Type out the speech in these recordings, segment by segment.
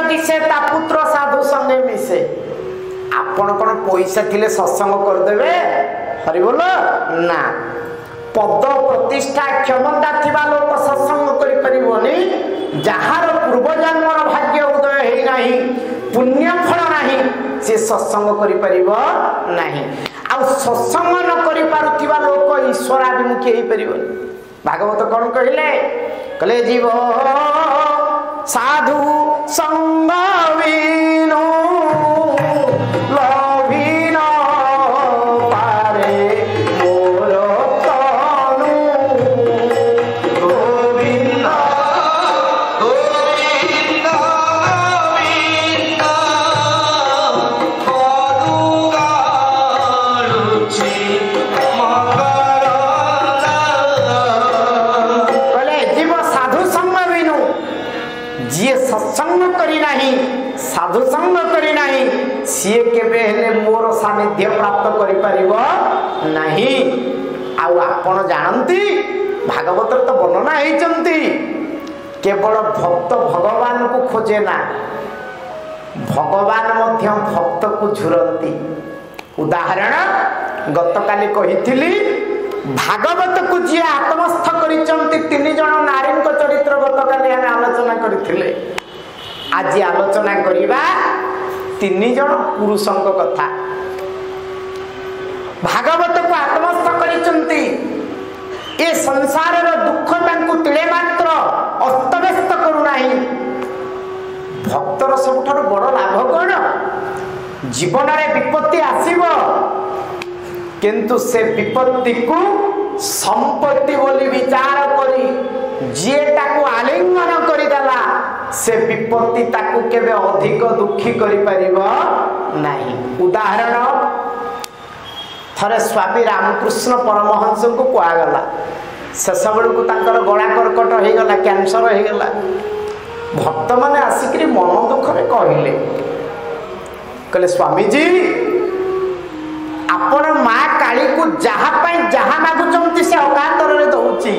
दिशे ता पुत्र साधु संगे मिसे आपण कौन पैसा थिले सत्संग करदेवे हरि बोल ना पद प्रतिष्ठा क्षमता थिबा लोक सत्संग करि परिबोनी जहार पूर्व जन्मर भाग्य उदय हेई नाही पुण्य फल नाही से सत्संग करि परिबो नाही आ सत्संग न करि पारुथिबा लोक ईश्वराभिमुखी हेई परिबोनी भागवत कौन कहले कले जीव साधु संग विनु लभिन पारे मोर तनु गोविंद गोविंद पदुगालुछि मकर कले जीव साधु संग विनु जी सत्संग करी नाही साधु संग करी नाही सी केबे हेले मोर सानिध्य प्राप्त करि परिबो नाही आउ आपण जानंती भागवत तो वर्णना हेचंती केवल भक्त भगवान को खोजे ना भगवान मध्य भक्त को झुरंती उदाहरण गतकाली कहिथिली भागवत को जी आत्मस्थ करिचंती तीन जण नारी को चरित्र गतकाली हम आलोचना करथिले आज आलोचना करिबा तीन जण पुरुषों कथा भागवत को आत्मस्थ करिचंती ए संसार रो दुख तांकु तिले मात्र अस्तव्यस्त करू नाही भक्तर सबठार बड़ लाभ कोन जीवन रे विपत्ति आसीबो किंतु से विपत्ति को संपत्ति बोली विचार करी जे ताकू आलिंगन करी देला से विपत्ति ताकू केबे अधिक दुखी करि परिबो नाही उदाहरण थरे स्वामी रामकृष्ण परमहंस को कुआ गला शेष बेलू तांकर गला कर्कट हो गला कैंसर हो गला भक्त माने आसिकरी मन दुख में कहले स्वामी जी आपण माँ काली को जहा मागुचंती से अकातर रे दउची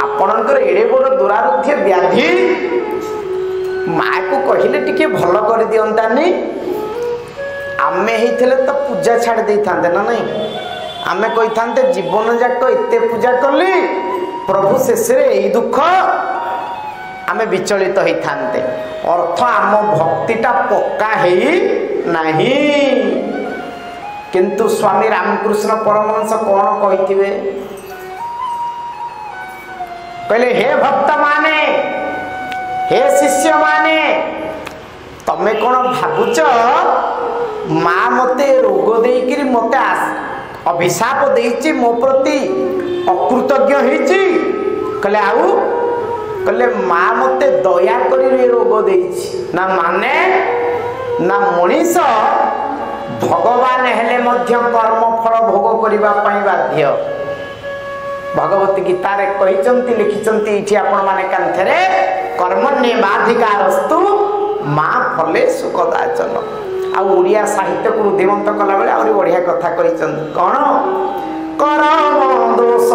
आपणकर एड़े बड़ दुरारोग्य व्याधि माँ को कहले टिके भल कर दियंतानी आमे हिथिले तो पूजा छाड़ दे थांते ना नहीं आमे कहि थांते जीवन जाक एते पूजा करली प्रभु शेष रे एई दुख आमे विचलित होई थांते अर्थ आम भक्तिटा पक्का हेई नहीं किंतु स्वामी रामकृष्ण परमहंस कौन कहिथिबे कहले हे भक्त माने हे शिष्य माने तमे कौन भाबुच माँ मते रोग देकिरी मते अभिशाप देइची मो प्रति अकृतज्ञ हेची कहले आउ कहले माँ मते दया करी रोग देइची ना माने ना मनीष भगवान हेले मध्य कर्म फल भोग करिबा पई बाध्य भगवती गीता रे कहिचंती लिखिचंती इठी आपण माने कांथरे कर्मण्ये बाधिकारस्तु माँ फले सुखदाचन आ ओडिया साहित्य को रुधिमंत कला बेले आउरी बढ़िया कथा कहिचंती कोन कर्म दोष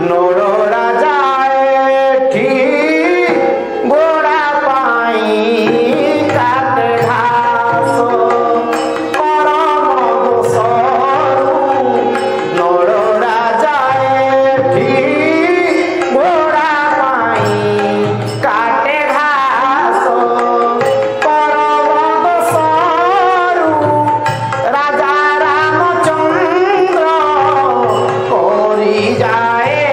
नोड़ राजा एठी गोड़ा पाई जाए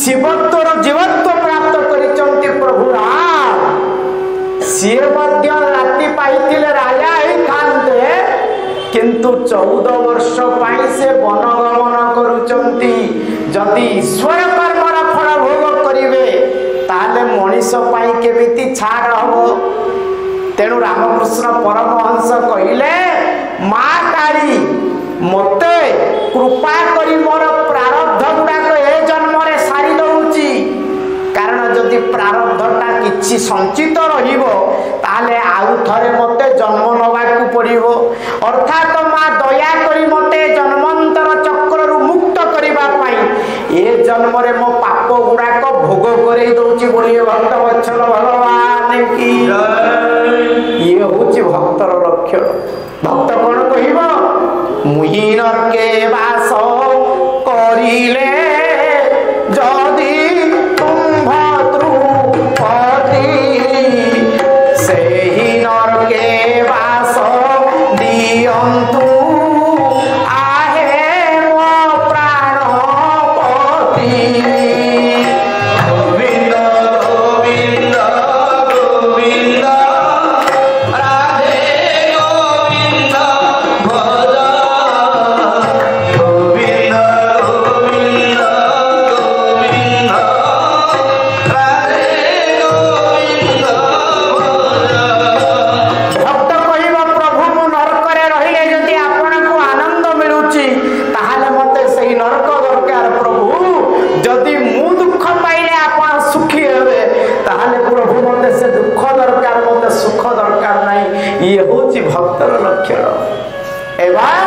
शिवत्वर जीवत्व प्राप्त करिचंती प्रभु राम सी राति पाई राजा ही थांते किंतु 14 वर्ष पाई से वनगमन करुचंती जदि ईश्वर कर्मर फल भोग करिवे ताले मनीष पाई केमिति छाड़ हबो तेणु रामकृष्ण परमहंस कहिले माँ काली मते कृपा करी मोर प्रारब्ध गुड़ाक ए जन्म रे सारी दउची कारण जदि प्रारब्धटा किछि संचित रहिबो ताले आउ थरे मते जन्म नबाकू पड़िबो अर्थात माँ दया करी मते जन्मांतर चक्र रु मुक्त करिबा पाई ए जन्म रे मो पाप गुड़ाक भोग करै दउची बोलिए भक्त वत्सल भगवान की ये होची भक्तर लक्षण भक्त कोन कहिबो मुहि नरके वास करिले जदि तुम भद्रुपति सेहि नरके वास दियंतु आहे मो प्राणपति गोविंद गोविंद गोविंद राधे गोविंद भज गोविंद गोविंद गोविंद राधे गोविंद भज भक्त कहब प्रभु मु नरक रहिले जदि आपण को आनंद मिलुची ताहाले मते सही नरक दरकार प्रभु जदि मु दुख पाइले आपण सुखी हेबे ताहाले प्रभु मते से दुख दरकार मते सुख दरकार नाही ये होची भक्तर लक्षण एवं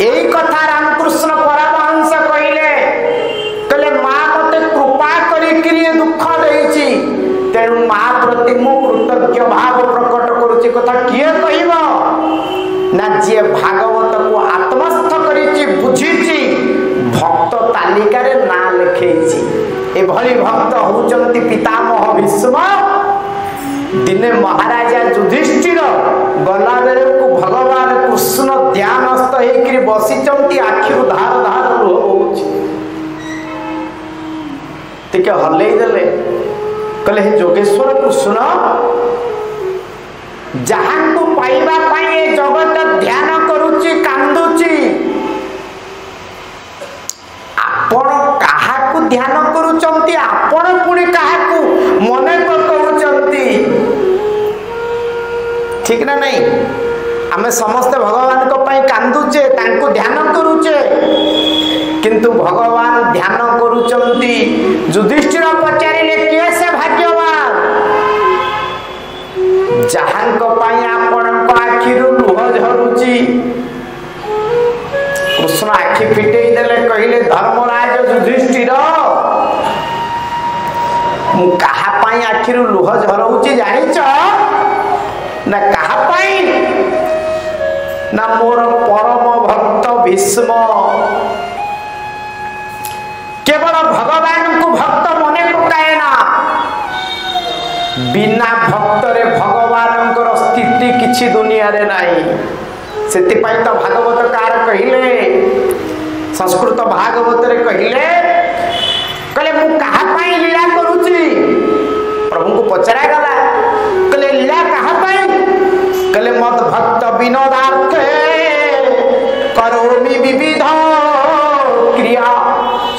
एई कथा रामकृष्ण परमहंस कहले माँ मते कृपा करी दुख देइची तेणु माँ प्रति मु कृतज्ञ भाव प्रकट करुची कथा किए कहब ना जी भागवत को आत्मस्थ करिची बुझीची भक्त तालिका रे ना लिखेची ए भली भक्त होचंती पितामह भीष्म दिने महाराजा युधिष्ठिर गला बेले को भगवान कृष्ण ध्यानस्थ हेकरी बसिचंती आखिरु धार धार लुह होउची तिके हल्लेई देले कहले हे जोगेश्वर कृष्ण जहां को पाइबा पाई ए जगत ध्यान करूची कांदुची आपण काहा को ध्यान करूचंती आपण पुणी काहा को मने पकाउचंती ठीक ना नहीं आमे समस्त भगवान को पाई कांदुचे तांको ध्यान करूचे किंतु भगवान ध्यान करूचंती युधिष्ठिर पचारिले के से भाग्यवान जहां को पाई आपण को आखिरु लुह झरुची कृष्ण आखि फिटेई देले कहिले धर्मराज युधिष्ठिर मु कहा पाई आखिरु लुह झरउची जानिच ना कहा पाई ना मोर परम भक्त भीष्म केवल भगवान को भक्त मने पकाए ना बिना भक्त रे भगवान को स्थिति किछि दुनिया रे नाही सेति पाई तो भागवत कार कहिले संस्कृत भागवत रे कहिले कहले मु कहा पाई लीला करूची प्रभु को पचरा गला कहले लीला कहा पाई कहले मत भक्त विनोदार्थे करोमि विविध क्रिया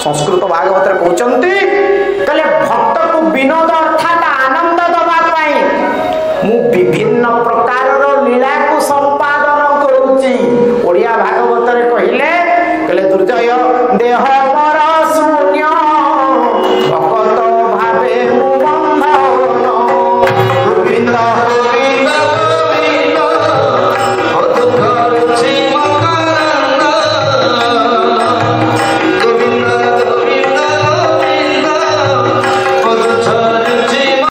संस्कृत भागवत रे कहउचंती कहले भक्त को विनोद अर्थात आनंद दबा पाई मु विभिन्न प्रकार रो लीला को संपादन करूची ओडिया भागवत रे कहिले कहले दुर्जय देह